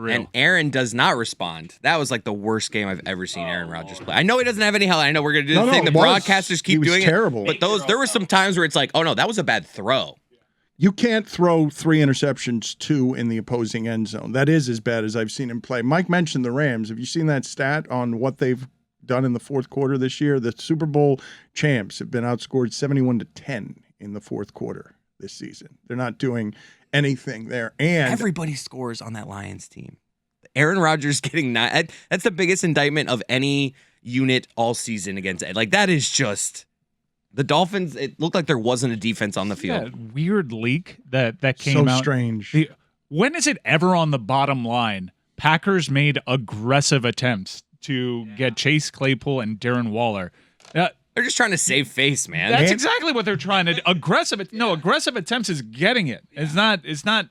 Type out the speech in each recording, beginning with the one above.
For real. And Aaron does not respond. That was like the worst game I've ever seen Aaron Rodgers play. I know he doesn't have any help. I know we're going to do the thing. The broadcasters keep doing terrible. it. But there were some times where it's like, oh, no, that was a bad throw. You can't throw 3 interceptions, 2 in the opposing end zone. That is as bad as I've seen him play. Mike mentioned the Rams. Have you seen that stat on what they've done in the fourth quarter this year? The Super Bowl champs have been outscored 71-10 in the fourth quarter this season. They're not doing anything there. And everybody scores on that Lions team. Aaron Rodgers getting that's the biggest indictment of any unit all season against it. Like, that is just... The Dolphins, it looked like there wasn't a defense on the field. That weird leak that came out. So strange. When is it ever on the bottom line? Packers made aggressive attempts to get Chase Claypool and Darren Waller. They're just trying to save face, man. That's exactly what they're trying to do. Aggressive attempts is getting it. It's not.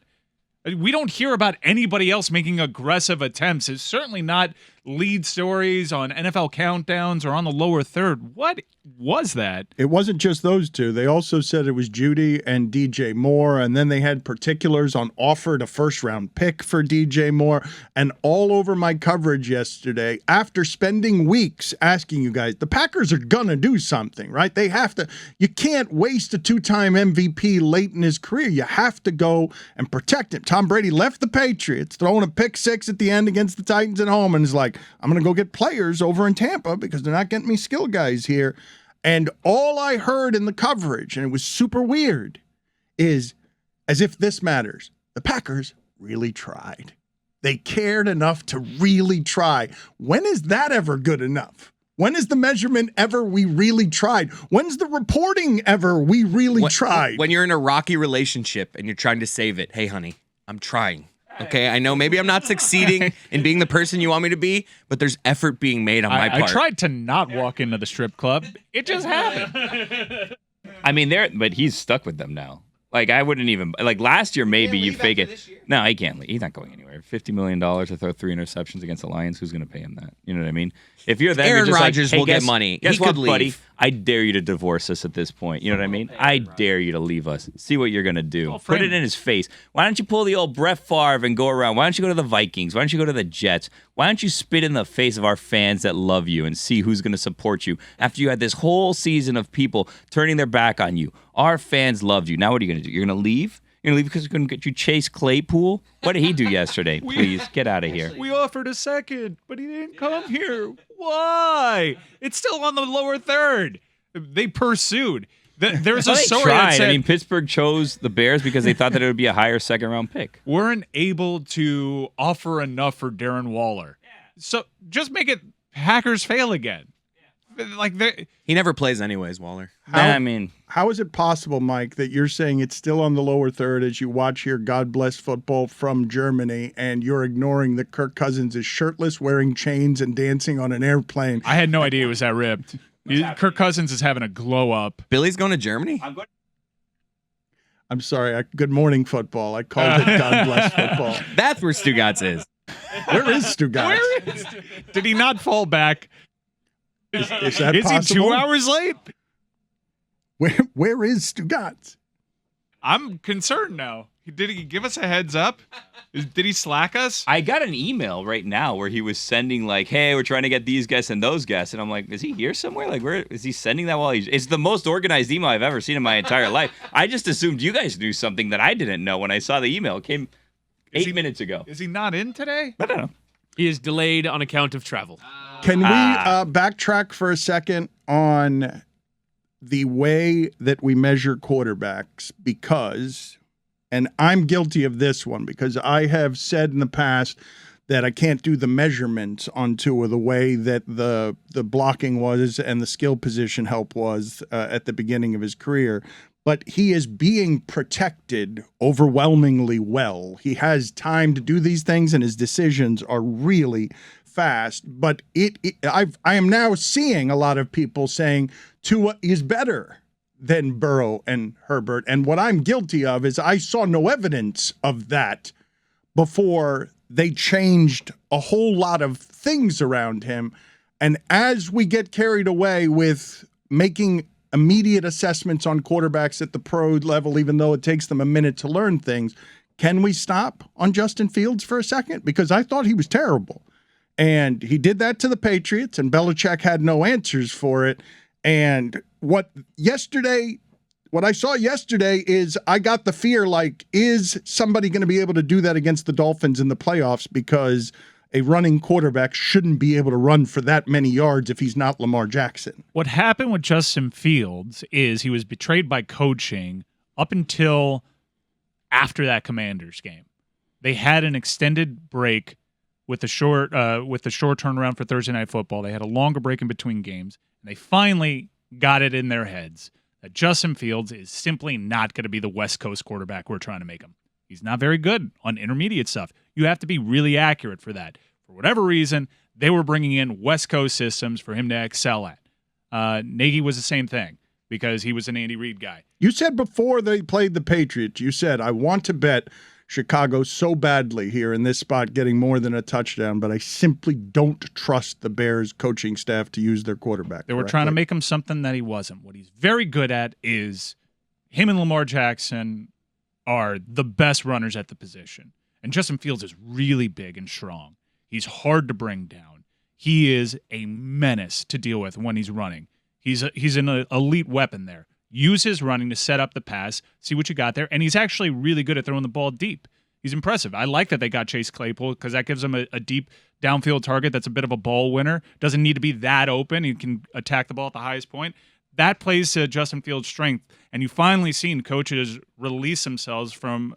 We don't hear about anybody else making aggressive attempts. It's certainly not lead stories on NFL countdowns or on the lower third. What was that? It wasn't just those two. They also said it was Judy and DJ Moore, and then they had particulars on offered a first-round pick for DJ Moore. And all over my coverage yesterday, after spending weeks asking you guys, the Packers are going to do something, right? They have to. You can't waste a 2-time MVP late in his career. You have to go and protect him. Tom Brady left the Patriots, throwing a pick 6 at the end against the Titans at home, and is like, I'm going to go get players over in Tampa because they're not getting me skill guys here. And all I heard in the coverage, and it was super weird, is as if this matters. The Packers really tried. They cared enough to really try. When is that ever good enough? When is the measurement ever we really tried? When's the reporting ever we really tried? When you're in a rocky relationship and you're trying to save it. Hey, honey, I'm trying. Okay, I know maybe I'm not succeeding in being the person you want me to be, but there's effort being made on my part. I tried to not walk into the strip club. It just happened. I mean, but he's stuck with them now. Like, I wouldn't even, like, last year, maybe you fake it. No, he can't leave. He's not going anywhere. $50 million to throw 3 interceptions against the Lions. Who's going to pay him that? You know what I mean? If you're them, Aaron you're just Rodgers like, hey, will get money. Guess He what, could leave. buddy? I dare you to divorce us at this point. You know what I mean? I dare you to leave us. See what you're going to do. Put it in his face. Why don't you pull the old Brett Favre and go around? Why don't you go to the Vikings? Why don't you go to the Jets? Why don't you spit in the face of our fans that love you and see who's going to support you after you had this whole season of people turning their back on you? Our fans loved you. Now what are you going to do? You're going to leave? You're going to leave because we're going to get you Chase Claypool? What did he do yesterday? Please, get out of here. We offered a second, but he didn't come here. Why? It's still on the lower third. They pursued. There's a story that said, I mean, Pittsburgh chose the Bears because they thought that it would be a higher second-round pick. Weren't able to offer enough for Darren Waller. So just make it Packers fail again. Like he never plays anyways, Waller. How is it possible, Mike, that you're saying it's still on the lower third as you watch here God Bless Football from Germany, and you're ignoring that Kirk Cousins is shirtless, wearing chains, and dancing on an airplane? I had no idea it was that ripped. Kirk Cousins is having a glow up. Billy's going to Germany? I'm sorry. Good morning, football. I called it God Bless Football. That's where Stugotz is. Where is Stugotz? Did he not fall back? Is that possible? Is he 2 hours late? Where is Stugotz? I'm concerned now. Did he give us a heads up? Did he slack us? I got an email right now where he was sending like, hey, we're trying to get these guests and those guests. And I'm like, is he here somewhere? Like, where is he sending that while it's the most organized email I've ever seen in my entire life. I just assumed you guys knew something that I didn't know when I saw the email. It came 8 minutes ago. Is he not in today? I don't know. He is delayed on account of travel. Can we backtrack for a second on the way that we measure quarterbacks? Because, and I'm guilty of this one, because I have said in the past that I can't do the measurements on Tua the way that the blocking was and the skill position help was at the beginning of his career. But he is being protected overwhelmingly well. He has time to do these things, and his decisions are really fast. But I am now seeing a lot of people saying Tua is better than Burrow and Herbert. And what I'm guilty of is I saw no evidence of that before they changed a whole lot of things around him. And as we get carried away with making immediate assessments on quarterbacks at the pro level, even though it takes them a minute to learn things, can we stop on Justin Fields for a second? Because I thought he was terrible. And he did that to the Patriots, and Belichick had no answers for it. And what I saw yesterday is I got the fear, like, is somebody going to be able to do that against the Dolphins in the playoffs? Because a running quarterback shouldn't be able to run for that many yards if he's not Lamar Jackson. What happened with Justin Fields is he was betrayed by coaching up until after that Commanders game. They had an extended break with the short turnaround for Thursday Night Football. They had a longer break in between games, and they finally got it in their heads that Justin Fields is simply not going to be the West Coast quarterback we're trying to make him. He's not very good on intermediate stuff. You have to be really accurate for that. For whatever reason, they were bringing in West Coast systems for him to excel at. Nagy was the same thing because he was an Andy Reid guy. You said before they played the Patriots, you said, I want to bet Chicago so badly here in this spot getting more than a touchdown, but I simply don't trust the Bears coaching staff to use their quarterback. They were trying to make him something that he wasn't. What he's very good at is him and Lamar Jackson are the best runners at the position. And Justin Fields is really big and strong. He's hard to bring down. He is a menace to deal with when he's running. He's an elite weapon there. Use his running to set up the pass, see what you got there, and he's actually really good at throwing the ball deep. He's impressive. I like that they got Chase Claypool because that gives him a deep downfield target that's a bit of a ball winner. Doesn't need to be that open. He can attack the ball at the highest point. That plays to Justin Fields' strength, and you've finally seen coaches release themselves from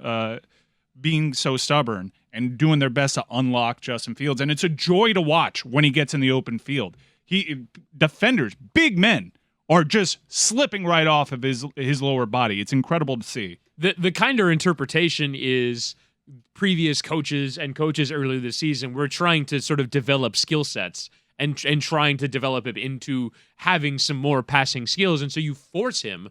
being so stubborn and doing their best to unlock Justin Fields, and it's a joy to watch when he gets in the open field. Defenders, big men, are just slipping right off of his lower body. It's incredible to see. The kinder interpretation is previous coaches and coaches earlier this season were trying to sort of develop skill sets and trying to develop him into having some more passing skills. And so you force him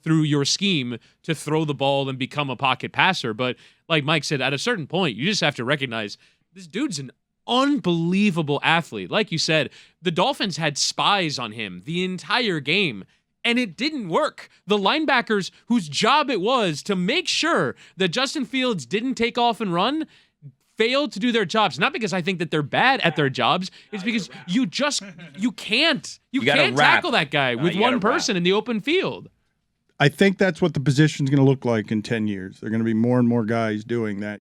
through your scheme to throw the ball and become a pocket passer. But like Mike said, at a certain point, you just have to recognize this dude's an unbelievable athlete. Like you said, the Dolphins had spies on him the entire game, and it didn't work. The linebackers whose job it was to make sure that Justin Fields didn't take off and run failed to do their jobs. Not because I think that they're bad at their jobs. It's because you can't tackle that guy with one person in the open field. I think that's what the position's going to look like in 10 years. There are going to be more and more guys doing that.